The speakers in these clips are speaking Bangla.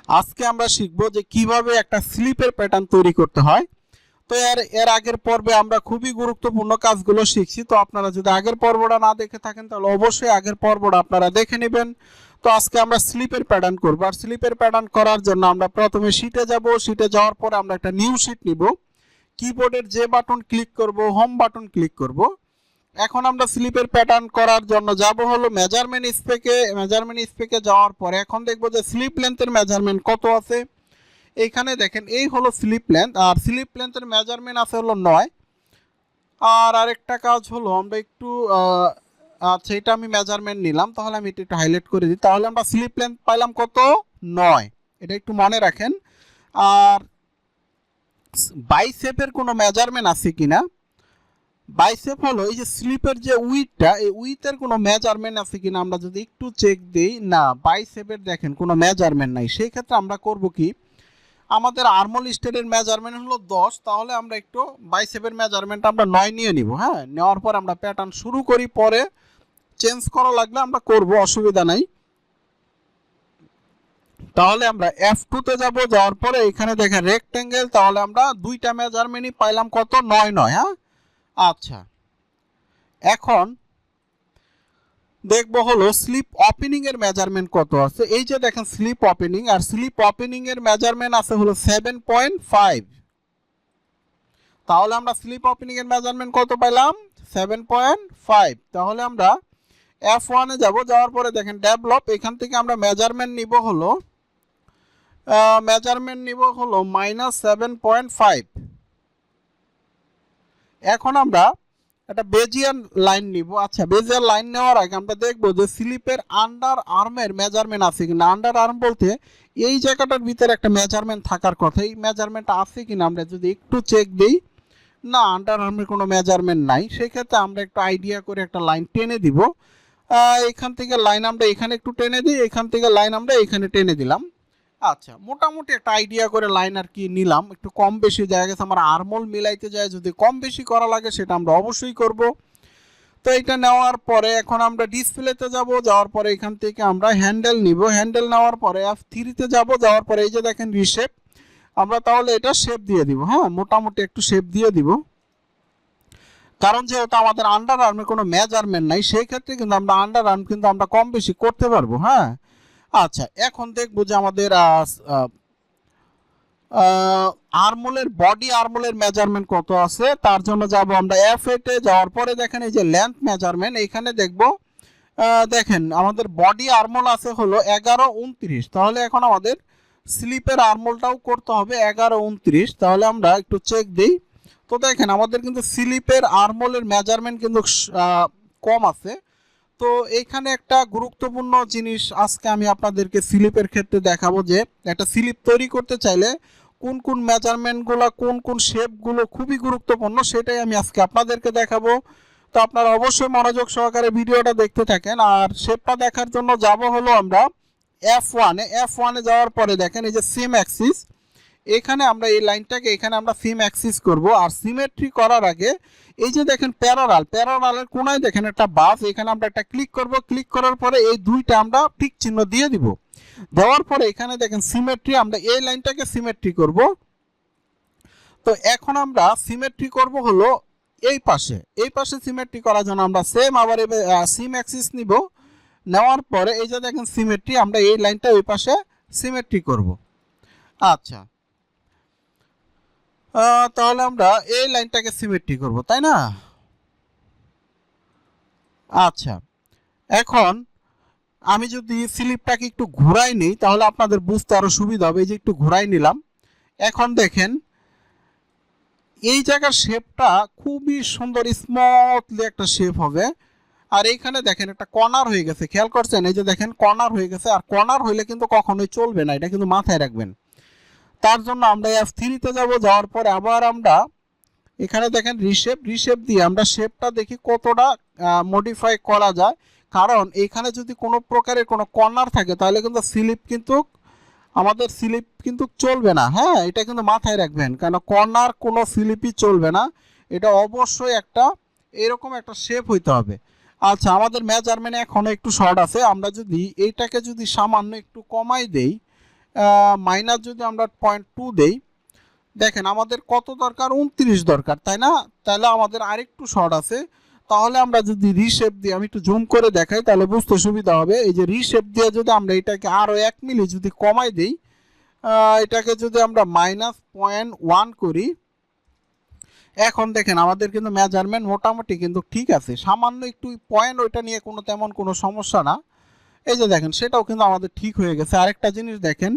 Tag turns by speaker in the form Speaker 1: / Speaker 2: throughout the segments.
Speaker 1: আজকে আমরা শিখব যে কিভাবে একটা স্লিপের প্যাটার্ন তৈরি করতে হয়। তো এর আগের পর্বে আমরা খুবই গুরুত্বপূর্ণ কাজগুলো শিখছি। তো আপনারা যদি আগের পর্বটা না দেখে থাকেন তাহলে অবশ্যই আগের পর্বটা আপনারা দেখে নেবেন। তো আজকে আমরা স্লিপের প্যাটার্ন করব। আর স্লিপের প্যাটার্ন করার জন্য আমরা প্রথমে শিটে যাব। শিটে যাওয়ার পরে আমরা একটা নিউ শিট নিব। কিবোর্ডের যে বাটন ক্লিক করব, হোম বাটন ক্লিক করব। এখন আমরা স্লিপের প্যাটার্ন করার জন্য যাব হলো মেজারমেন্ট স্পেকে। মেজারমেন্ট স্পেকে যাওয়ার পরে এখন দেখব যে স্লিপ লেন্থের মেজারমেন্ট কত আছে। এইখানে দেখেন এই হলো স্লিপ লেন্থ, আর স্লিপ লেন্থের মেজারমেন্ট আছে হলো 9। আর আরেকটা কাজ হলো আমরা একটু আচ্ছা, এটা আমি মেজারমেন্ট নিলাম, তাহলে আমি এটা একটু হাইলাইট করে দিই। তাহলে আমরা স্লিপ লেন্থ পাইলাম কত? 9। এটা একটু মনে রাখেন। আর বাইসেপের কোনো মেজারমেন্ট আছে কিনা, বাইসেপ হলো এই যে স্লিপের যে উইথটা, এই উইথের কোনো মেজারমেন্ট আছে কিনা আমরা যদি একটু চেক দিই, না বাইসেপের দেখেন কোনো মেজারমেন্ট নাই। সেই ক্ষেত্রে আমরা করব কি, আমাদের আর্মল স্টেটের মেজারমেন্ট হলো 10, তাহলে আমরা একটু বাইসেপের মেজারমেন্ট আমরা 9 নিয়ে নিব। হ্যাঁ, নেওয়ার পর আমরা প্যাটার্ন শুরু করি, পরে চেঞ্জ করা লাগলে আমরা করব, অসুবিধা নাই। তাহলে আমরা F2 তে যাব, যাওয়ার পরে এখানে দেখেন রেক্টেঙ্গেল, তাহলে আমরা দুইটা মেজারমেন্টই পাইলাম কত? 9 9। হ্যাঁ, আচ্ছা, এখন দেখবো হলো স্লিপ ওপেনিং এর মেজারমেন্ট কত আছে। এই যে দেখেন স্লিপ ওপেনিং, আর স্লিপ ওপেনিং এর মেজারমেন্ট আছে হলো 7.5। তাহলে আমরা স্লিপ ওপেনিং এর মেজারমেন্ট কত পাইলাম? 7.5। তাহলে আমরা F1 এ যাব, যাওয়ার পরে দেখেন ডেভেলপ, এখান থেকে আমরা মেজারমেন্ট নিব হলো -7.5। এখন আমরা একটা বেজিয়ান লাইন নিব। আচ্ছা, বেজিয়ান লাইন নেওয়ার আগে আমরা দেখব যে স্লিপের আন্ডার আর্মের মেজারমেন্ট আছে কিনা। আন্ডার আর্ম বলতে এই জায়গাটার ভিতরে একটা মেজারমেন্ট থাকার কথা, এই মেজারমেন্টটা আছে কিনা আমরা যদি একটু চেক দিই, না আন্ডার আর্মের কোনো মেজারমেন্ট নাই। সেক্ষেত্রে আমরা একটু আইডিয়া করে একটা লাইন টেনে দিব। এখান থেকে লাইন আমরা এখানে একটু টেনে দিই, এখান থেকে লাইন আমরা এখানে টেনে দিলাম। আচ্ছা, মোটামুটি একটা আইডিয়া করে লাইন আর কি নিলাম। একটু কম বেশি জায়গা আমার আর্মল মিলাইতে যায়, যদি কম বেশি করা লাগে সেটা আমরা অবশ্যই করব। তো এটা নেওয়ার পরে এখন আমরা ডিসপ্লেতে যাব, যাওয়ার পরে এখান থেকে আমরা হ্যান্ডেল নিব। হ্যান্ডেল নেওয়ার পরে F3 তে যাব, যাওয়ার পরে এই যে দেখেন রিশেপ, আমরা তাহলে এটা শেপ দিয়ে দিব। হ্যাঁ, মোটামুটি একটু শেপ দিয়ে দিব, কারণ যেহেতু আমাদের আন্ডার আর্মে কোনো মেজারমেন্ট নাই, সেই ক্ষেত্রে কিন্তু আমরা আন্ডার আর্ম কিন্তু আমরা কম বেশি করতে পারবো। হ্যাঁ, আচ্ছা, এখন দেখবো যে আমাদের আর্মলের বডি আর্মলের মেজারমেন্ট কত আছে। তার জন্য যাব আমরা F8 এ, যাওয়ার পরে দেখেন এই যে লেন্থ মেজারমেন্ট, এখানে দেখব দেখেন আমাদের বডি আর্মল আছে হলো 11 29। তাহলে এখন আমাদের স্লিপের আর্মলটাও করতে হবে 11 29। তাহলে আমরা একটু চেক দিই। তো দেখেন আমাদের কিন্তু স্লিপের আর্মলের মেজারমেন্ট কিন্তু কম আছে। তো এইখানে একটা গুরুত্বপূর্ণ জিনিস আজকে আমি আপনাদেরকে স্লিপের ক্ষেত্রে দেখাবো, যে একটা স্লিপ তৈরি করতে চাইলে কোন কোন মেজারমেন্টগুলো, কোন কোন শেপগুলো খুবই গুরুত্বপূর্ণ, সেটাই আমি আজকে আপনাদেরকে দেখাবো। তো আপনারা অবশ্যই মনোযোগ সহকারে ভিডিওটা দেখতে থাকেন। আর শেপটা দেখার জন্য যাব হলো আমরা F1 এ। F1 এ যাওয়ার পরে দেখেন এই যে সিম অ্যাক্সিস, এখানে আমরা এই লাইনটাকে এখানে আমরা সিম অ্যাক্সিস করব। আর সিমেট্রি করার আগে এই যে দেখেন প্যারালালের কোনায় দেখেন একটা বাস, এখানে আমরা একটা ক্লিক করব। ক্লিক করার পরে এই দুইটা আমরা টিক চিহ্ন দিয়ে দিব। দেওয়ার পরে এখানে দেখেন সিমেট্রি, আমরা এই লাইনটাকে সিমেট্রি করব। তো এখন আমরা সিমেট্রি করব হলো এই পাশে সিমেট্রি করার জন্য আমরা সেম আবার সিম অ্যাক্সিস নিব। নেওয়ার পরে এই যে দেখেন সিমেট্রি, আমরা এই লাইনটা ওই পাশে সিমেট্রি করব। আচ্ছা, তাহলে আমরা এই লাইনটাকে সিমেট্রি করব, তাই না? আচ্ছা, এখন আমি যদি স্লিপটাকে একটু ঘুরাই নিই তাহলে আপনাদের বুঝতে আরো সুবিধা হবে। এই যে একটু ঘুরাই নিলাম, এখন দেখেন এই জায়গার শেপটা খুবই সুন্দর স্মুথলি একটা শেপ হবে। আর এইখানে দেখেন একটা কর্নার হয়ে গেছে, খেয়াল করছেন? এই যে দেখেন কর্নার হয়ে গেছে। আর কর্নার হইলে কিন্তু কখনোই চলবে না, এটা কিন্তু মাথায় রাখবেন। তার জন্য আমরা F3 তে যাব, যাওয়ার পরে আবার আমরা এখানে দেখেন রিশেপ দিয়ে আমরা শেপটা দেখি কতটা মডিফাই করা যায়। কারণ এখানে যদি কোনো প্রকারের কোনো কর্নার থাকে তাহলে কিন্তু আমাদের স্লিপ কিন্তু চলবে না। হ্যাঁ, এটা কিন্তু মাথায় রাখবেন, কারণ কর্নার কোনো স্লিপই চলবে না। এটা অবশ্যই একটা এরকম একটা শেপ হইতে হবে। আচ্ছা, আমাদের মেজারমেন্ট এখনো একটু শর্ট আছে, আমরা যদি এইটাকে যদি সামান্য একটু কমাই দেই, মাইনাস যদি আমরা 0.2 দেই, দেখেন আমাদের কত দরকার, 29 দরকার, তাই না? তাহলে আমাদের আরেকটু শর্ট আছে। তাহলে আমরা যদি রিশেপ দিয়ে, আমি একটু জুম করে দেখাই তাহলে বুঝতে সুবিধা হবে। এই যে রিশেপ দিয়ে যদি আমরা এটাকে আরও 1 মিলি যদি কমাই দিই, এটাকে যদি আমরা -0.1 করি, এখন দেখেন আমাদের কিন্তু মেজারমেন্ট মোটামুটি কিন্তু ঠিক আছে, সামান্য একটু পয়েন্ট, ওইটা নিয়ে তেমন কোনো সমস্যা না। এই যে দেখেন সেটাও কিন্তু আমাদের ঠিক হয়ে গেছে। আরেকটা জিনিস দেখেন,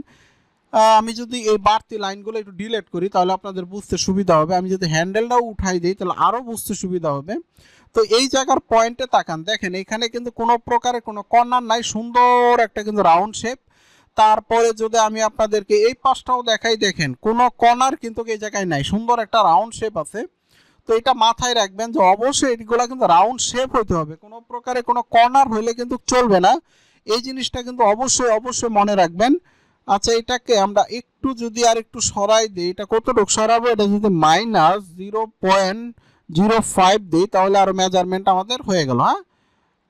Speaker 1: আমি যদি এই বাড়তি লাইনগুলো একটু ডিলিট করি তাহলে আপনাদের বুঝতে সুবিধা হবে। আমি যদি হ্যান্ডেলটাও উঠাই দিই তাহলে আরও বুঝতে সুবিধা হবে। তো এই জায়গার পয়েন্টে তাকান, দেখেন এখানে কিন্তু কোনো প্রকারের কোনো কর্নার নাই, সুন্দর একটা কিন্তু রাউন্ড শেপ। তারপরে যদি আমি আপনাদেরকে এই পাশটাও দেখাই, দেখেন কোনো কর্নার কিন্তু এই জায়গায় নাই, সুন্দর একটা রাউন্ড শেপ আছে। তো এটা মাথায় রাখবেন যে অবশ্যই এগুলো কিন্তু রাউন্ড শেপ হতে হবে, কোনো প্রকারে কোনো কর্নার হইলে কিন্তু চলবে না। এই জিনিসটা কিন্তু অবশ্যই অবশ্যই মনে রাখবেন। আচ্ছা, এটাকে আমরা একটু যদি আর একটু সরাই দিই, এটা কতটুকু সরাবো, এটা যদি -0.05 দিই তাহলে আরও মেজারমেন্ট আমাদের হয়ে গেল। হ্যাঁ,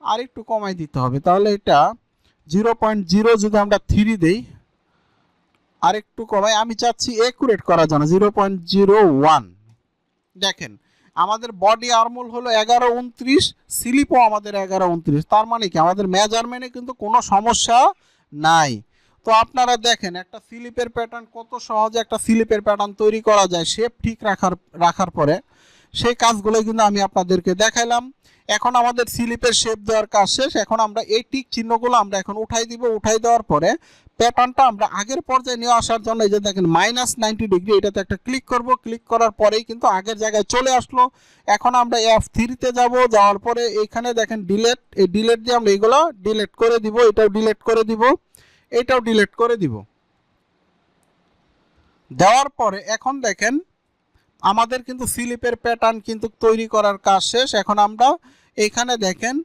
Speaker 1: আর একটু কমাই দিতে হবে, তাহলে এটা 0.0 যদি আমরা 3 দিই, আর একটু কমাই, আমি চাচ্ছি একুরেট করার জন্য 0.01। দেখেন আমাদের বডি আর্মহোল হলো 11-29, স্লিপও আমাদের 11-29, তার মানে কি আমাদের মেজারমেন্টে কিন্তু কোনো সমস্যা নাই। তো আপনারা দেখেন একটা স্লিপের প্যাটার্ন, কত সহজে একটা স্লিপের প্যাটার্ন তৈরি করা যায় শেপ ঠিক রাখার পরে, সেই কাজগুলো কিন্তু আমি আপনাদেরকে দেখাইলাম। এখন আমাদের স্লিপের শেপ দেওয়ার কাজ শেষ। এখন আমরা এই টিক চিহ্নগুলো আমরা এখন উঠাই দিব। উঠাই দেওয়ার পরে প্যাটার্নটা আমরা আগের পর্যায়ে নিয়ে আসার জন্য এই যে দেখেন -90 ডিগ্রি, এটাতে একটা ক্লিক করব। ক্লিক করার পরেই কিন্তু আগের জায়গায় চলে আসলো। এখন আমরা F3-তে যাব, যাওয়ার পরে এখানে দেখেন ডিলেট, এই ডিলেট দিয়ে আমরা এগুলো ডিলেট করে দিব, এটাও ডিলেট করে দিব, এটাও ডিলেট করে দিব। দেওয়ার পরে এখন দেখেন আমাদের কিন্তু স্লিপের প্যাটার্ন কিন্তু তৈরি করার কাজ শেষ। এখন আমরা এখানে দেখেন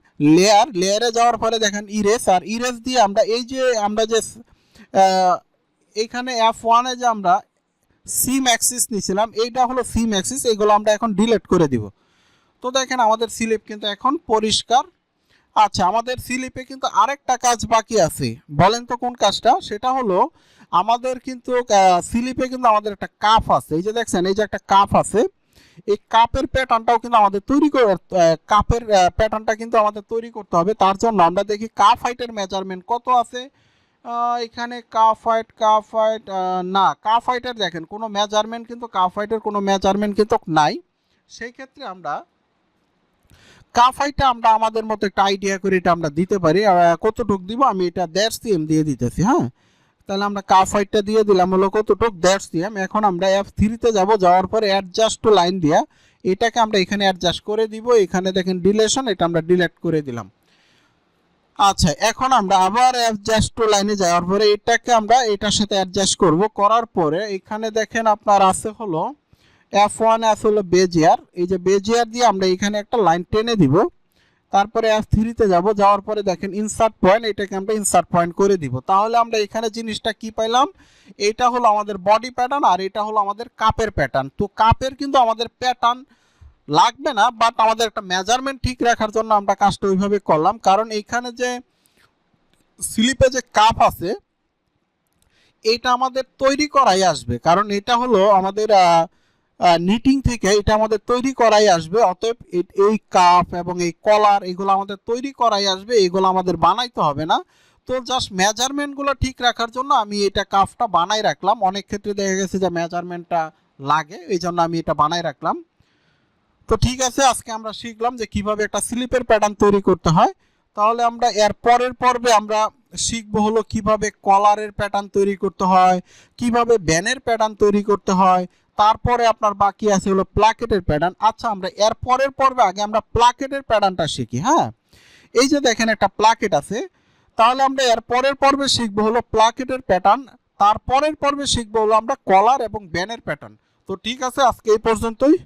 Speaker 1: লেয়ারে যাওয়ার পরে দেখেন ইরেজ, আর ইরেজ দিয়ে আমরা এই যে আমরা যে এইখানে F1-এ যে আমরা সিম অ্যাক্সিস নিয়েছিলাম, এইটা হলো সিম অ্যাক্সিস, এইগুলো আমরা এখন ডিলিট করে দিব। তো দেখেন আমাদের স্লিপ কিন্তু এখন পরিষ্কার। আচ্ছা, আমাদের স্লিপে কিন্তু আরেকটা কাজ বাকি আছে, বলেন তো কোন কাজটা? সেটা হলো আমাদের কিন্তু স্লিপে কিন্তু আমাদের একটা কাপ আছে, এই যে দেখছেন এই যে একটা কাপ আছে, এই কাপের প্যাটার্নটাও কিন্তু আমাদের তৈরি করে, কাপের প্যাটার্নটা কিন্তু আমাদের তৈরি করতে হবে। তার জন্য আমরা দেখি কাপ হাইটের মেজারমেন্ট কত আছে। এখানে কাপ হাইট না, কাপ হাইটের দেখেন কোনো মেজারমেন্ট কিন্তু, কাপ হাইটের কোনো মেজারমেন্ট কিন্তু নাই। সেই ক্ষেত্রে আমরা কাপ হাইটটা আমরা আমাদের মতো একটা আইডিয়া করে এটা আমরা দিতে পারি। কতটুক দিব, আমি এটা 1.5 cm দিয়ে দিতেছি। হ্যাঁ, তাহলে আমরা কাপ হাইটটা দিয়ে দিলাম হলো কতটুক, 1.5 cm। এখন আমরা F3-তে যাব, যাওয়ার পরে অ্যাডজাস্ট টু লাইন দিয়া এটাকে আমরা এখানে অ্যাডজাস্ট করে দিব। এখানে দেখেন ডিলেশন, এটা আমরা ডিলিট করে দিলাম। আচ্ছা, এখন আমরা আবার অ্যাডজাস্ট টু লাইনে যাওয়ার পরে এটাকে আমরা এটার সাথে অ্যাডজাস্ট করব। করার পরে এখানে দেখেন আপনার আছে হলো F1 আছে হলো বেজিয়ার, এই যে বেজিয়ার দিয়ে আমরা এখানে একটা লাইন টেনে দিব। তারপরে F3-তে যাব, যাওয়ার পরে দেখেন ইনসার্ট পয়েন্ট, এটাকে আমরা ইনসার্ট পয়েন্ট করে দিব। তাহলে আমরা এখানে জিনিসটা কি পাইলাম, এটা হলো আমাদের বডি প্যাটার্ন আর এটা হলো আমাদের কাপের প্যাটার্ন। তো কাপের কিন্তু আমাদের প্যাটার্ন লাগবে না, বাট আমাদের একটা মেজারমেন্ট ঠিক রাখার জন্য আমরা কাজটা ওইভাবে করলাম। কারণ এইখানে যে স্লিপে যে কাপ আছে এটা আমাদের তৈরি করাই আসবে, কারণ এটা হলো আমাদের নিটিং থেকে এটা আমাদের তৈরি করাই আসবে। অতএব এই কাপ এবং এই কলার এগুলো আমাদের তৈরি করাই আসবে, এগুলো আমাদের বানাইতে হবে না। তো জাস্ট মেজারমেন্টগুলো ঠিক রাখার জন্য আমি এটা কাপটা বানাই রাখলাম। অনেক ক্ষেত্রে দেখা গেছে যে মেজারমেন্টটা লাগে, এই জন্য আমি এটা বানাই রাখলাম। তো ঠিক আছে, আজকে আমরা শিখলাম যে কিভাবে একটা স্লিপের প্যাটার্ন তৈরি করতে হয়। তাহলে আমরা এর পরের পর্বে আমরা শিখবো হলো কিভাবে কলারের প্যাটার্ন তৈরি করতে হয়, কিভাবে ব্যানের প্যাটার্ন তৈরি করতে হয়, তারপরে আপনার বাকি আছে হলো প্লাকেটের প্যাটার্ন। আচ্ছা, আমরা এর পরের পর্বে আগে আমরা প্লাকেটের প্যাটার্নটা শিখি। হ্যাঁ, এই যে দেখেন একটা প্লাকেট আছে, তাহলে আমরা এর পরের পর্বে শিখবো হলো প্লাকেটের প্যাটার্ন, তারপরের পর্বে শিখবো হলো আমরা কলার এবং ব্যানের প্যাটার্ন। তো ঠিক আছে, আজকে এই পর্যন্তই।